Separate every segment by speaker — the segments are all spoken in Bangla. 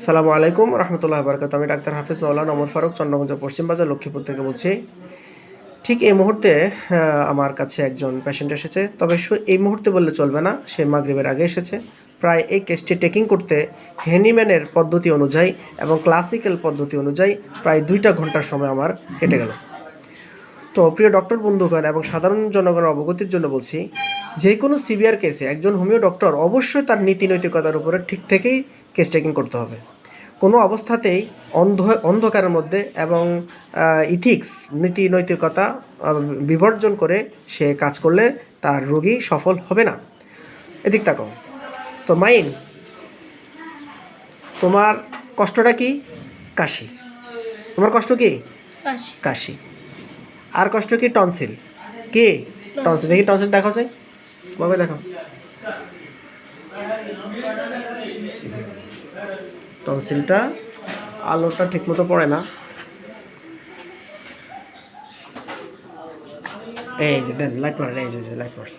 Speaker 1: আসসালামু আলাইকুম রহমতুল্লাহ বারকাত। আমি ডাক্তার হাফিজ মাওলানা ওমর ফারুক, চন্দ্রগঞ্জ পশ্চিম বাজার লক্ষ্মীপুর থেকে বলছি। ঠিক এই মুহূর্তে আমার কাছে একজন পেশেন্ট এসেছে, তবে এই মুহূর্তে বললে চলবে না, সে মাগরিবের আগে এসেছে। প্রায় এই কেসটি টেকিং করতে হ্যানিম্যানের পদ্ধতি অনুযায়ী এবং ক্লাসিক্যাল পদ্ধতি অনুযায়ী প্রায় 2টা ঘন্টার সময় আমার কেটে গেল। তো প্রিয় ডক্টর বন্ধুগণ এবং সাধারণ জনগণের অবগতির জন্য বলছি, যে কোনো সিভিয়ার কেসে একজন হোমিও ডক্টর অবশ্যই তার নীতি নৈতিকতার উপরে ঠিক থেকেই কেস টেকিং করতে হবে। কোনো অবস্থাতেই অন্ধকারের মধ্যে এবং ইথিক্স নীতি নৈতিকতা বিবর্জন করে সে কাজ করলে তার রোগী সফল হবে না। এদিক তাকাও। তো মাইন, তোমার কষ্টটা কি? কাশি। তোমার কষ্ট কি? কাশি। আর কষ্ট কি? টনসিল। কি? টনসিল। দেখি টনসিল দেখো, চাই বাবা দেখো। টনসিলটা আলোটা ঠিক মতো পড়ে না। এই যে দেন লাইট পড়ে, এই যে লাইট পড়ছে।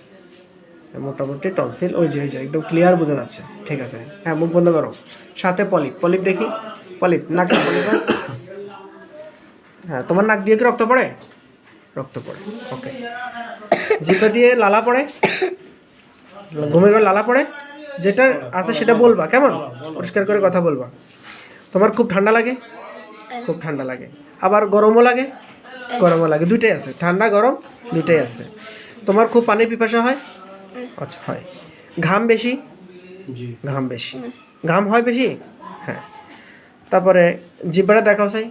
Speaker 1: মোটামুটি টনসিল ওই যে একদম ক্লিয়ার বোঝা যাচ্ছে। ঠিক আছে, হ্যাঁ মুখ বন্ধ করো। সাথে পলিপ। পলিপ দেখি, পলিপ নাকে পলিপ। হ্যাঁ, তোমার নাক দিয়ে কি রক্ত পড়ে? রক্ত পড়ে, ওকে। জিভা দিয়ে লালা পড়ে? ঘুমের ঘর লালা পড়ে? যেটা আছে সেটা বলবা, কেমন পরিষ্কার করে কথা বলবা। তোমার খুব ঠান্ডা লাগে? খুব ঠান্ডা লাগে। আবার গরমও লাগে? গরমও লাগে। দুইটাই আছে, ঠান্ডা গরম দুইটাই আছে। তোমার খুব পানির পিপাসা হয়? আচ্ছা, হয়। ঘাম বেশি? ঘাম বেশি। ঘাম হয় বেশি? হ্যাঁ। তারপরে জিহ্বাটা দেখাও, চাই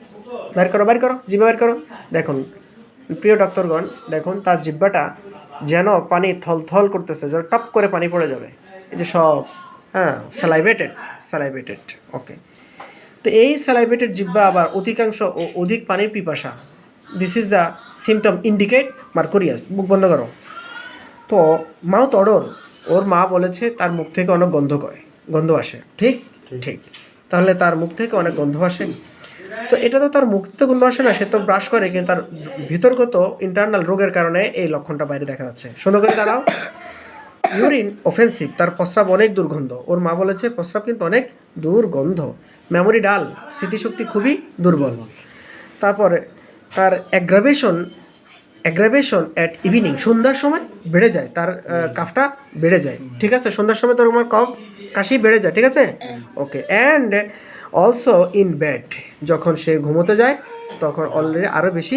Speaker 1: বের করো, বের করো, জিহ্বা বের করো। দেখুন প্রিয় ডক্টরগণ, দেখুন তার জিহ্বাটা যেন পানি থলথল করতেছে, যেন টপ করে পানি পড়ে যাবে। এই যে সব, হ্যাঁ, স্যালাইভেটেড, ওকে। তো এই স্যালাইভেটেড জিহ্বা আবার অধিক পানির পিপাসা, this is the symptom indicate Mercurius. মুখ বন্ধ করো। তো মাউথ অডর, ওর মা বলেছে তার মুখ থেকে অনেক গন্ধ আসে। ঠিক ঠিক। তাহলে তার মুখ থেকে অনেক গন্ধ আসে। তো এটা তো তার মুখ থেকে গন্ধ আসে না, সে তো ব্রাশ করে, কিন্তু তার ভিতরগত ইন্টারনাল রোগের কারণে এই লক্ষণটা বাইরে দেখা যাচ্ছে। সুন্দর করে দাঁড়াও। ইউরিন অফেন্সিভ, তার প্রস্রাব অনেক দুর্গন্ধ। ওর মা বলেছে প্রস্রাব কিন্তু অনেক দুর্গন্ধ। মেমোরি ডাল, স্মৃতিশক্তি খুবই দুর্বল। তারপরে তার অ্যাগ্রাভেশন অ্যাট ইভিনিং, সন্ধ্যার সময় বেড়ে যায়, তার কাফটা বেড়ে যায়। ঠিক আছে, সন্ধ্যার সময় তোর আমার কফ কাশি বেড়ে যায়। ঠিক আছে, ওকে। অ্যান্ড অলসো ইন বেড, যখন সে ঘুমোতে যায় তখন অলরেডি আরও বেশি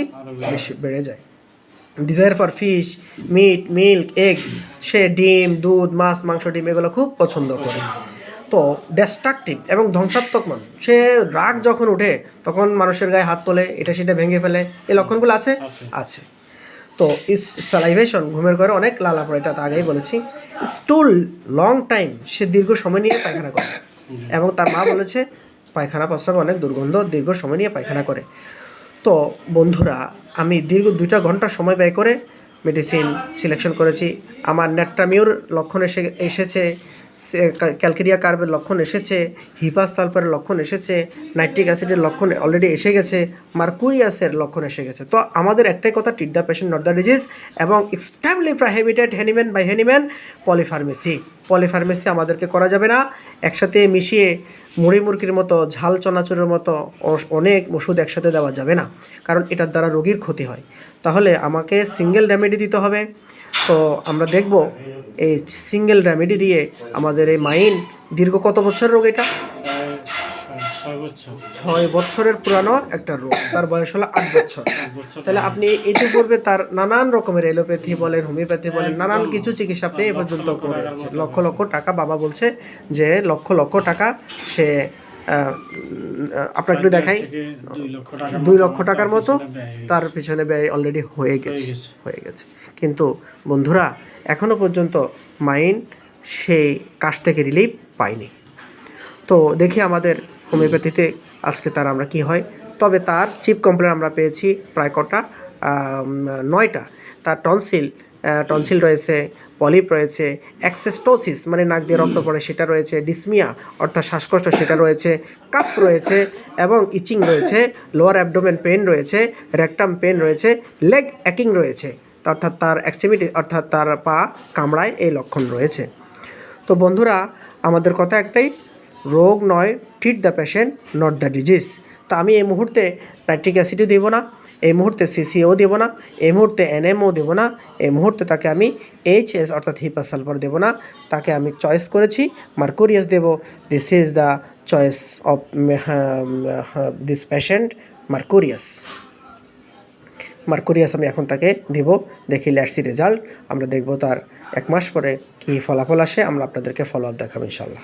Speaker 1: বেড়ে যায়। Desire for fish, meat, milk, egg, সে ডিম, দুধ, মাছ, মাংস, ডিম এগুলো খুব পছন্দ করে। তো ডিস্ট্রাকটিভ এবং ধ্বংসাত্মক মানুষ, সে রাগ যখন ওঠে তখন মানুষের গায়ে হাত তোলে, এটা সেটা ভেঙে ফেলে। এই লক্ষণগুলো আছে। তো স্যালাইভেশন, ঘুমের ঘরে অনেক লালা পড়ে, এটা তো আগেই বলেছি। স্টুল লং টাইম, সে দীর্ঘ সময় নিয়ে পায়খানা করে, এবং তার মা বলেছে পায়খানা প্রস্রাব অনেক দুর্গন্ধ, দীর্ঘ সময় নিয়ে পায়খানা করে। তো বন্ধুরা, আমি দীর্ঘ 2টা ঘন্টা সময় ব্যয় করে মেডিসিন সিলেকশন করেছি। আমার ন্যাট্রামিউর লক্ষণ এসেছে, ক্যালকেরিয়া কার্বের লক্ষণ এসেছে, হিপাস সালফারের লক্ষণ এসেছে, নাইট্রিক অ্যাসিডের লক্ষণ অলরেডি এসে গেছে, মার্কুরিয়াসের লক্ষণ এসে গেছে। তো আমাদের একটাই কথা, treat the patient not the disease, এবং এক্সট্রিমলি প্রহিবিটেড হ্যানিম্যান পলিফার্মেসি আমাদেরকে করা যাবে না। একসাথে মিশিয়ে মুড়ি মুরগির মতো, ঝাল চনাচুরের মতো অনেক ওষুধ একসাথে দেওয়া যাবে না, কারণ এটার দ্বারা রোগীর ক্ষতি হয়। তাহলে আমাকে সিঙ্গেল রেমেডি দিতে হবে। তো আমরা দেখব এই সিঙ্গেল রেমেডি দিয়ে আমাদের এই মাইন্ড দীর্ঘ কত বছরের রোগ? এটা 6 বছরের পুরানো একটা রোগ, তার বয়স হলো 8 বছর। তাহলে আপনি ইতিপূর্বে তার নানান রকমের এলোপ্যাথি বলেন, হোমিওপ্যাথি বলেন, নানান কিছু চিকিৎসা আপনি এ পর্যন্ত করেছেন। লক্ষ লক্ষ টাকা, বাবা বলছে যে লক্ষ লক্ষ টাকা সে, আপনাকে একটু দেখাই, 2 লক্ষ টাকার মতো তার পিছনে ব্যয় অলরেডি হয়ে গেছে। কিন্তু বন্ধুরা, এখনও পর্যন্ত মাইন্ড সেই কাশ থেকে রিলিফ পায়নি। তো দেখি আমাদের হোমিওপ্যাথিতে আজকে তার আমরা কি হয়। তবে তার চিপ কমপ্লেন আমরা পেয়েছি প্রায় কটা, 9টা। তার টনসিল রয়েছে, পলিপ রয়েছে, অ্যাক্সেস্টোসিস মানে নাক দিয়ে রক্ত পড়ে সেটা রয়েছে, ডিসমিয়া অর্থাৎ শ্বাসকষ্ট সেটা রয়েছে, কাফ রয়েছে, এবং ইচিং রয়েছে, লোয়ার অ্যাবডোমেন পেন রয়েছে, রেকটাম পেন রয়েছে, লেগ অ্যাকিং রয়েছে, অর্থাৎ তার এক্সট্রিমিটি অর্থাৎ তার পা কামড়ায়, এই লক্ষণ রয়েছে। তো বন্ধুরা, আমাদের কথা একটাই, রোগ নয়, treat the patient not the disease. তো আমি এই মুহূর্তে নাইট্রিক অ্যাসিডও দেবো না, এই মুহূর্তে সিসিও দেবো না, এই মুহূর্তে এনএমও দেবো না, এই মুহূর্তে তাকে আমি এইচএস অর্থাৎ হিপার সালফার দেবো না, তাকে আমি চয়েস করেছি মার্কুরিয়াস দেবো। This is the choice of this patient, Mercurius. Mercurius আমি এখন তাকে দেব। দেখি লেটস সি রেজাল্ট। আমরা দেখব তার 1 মাস পরে কী ফলাফল আসে। আমরা আপনাদেরকে ফলো আপ দেখাবো ইনশাল্লাহ।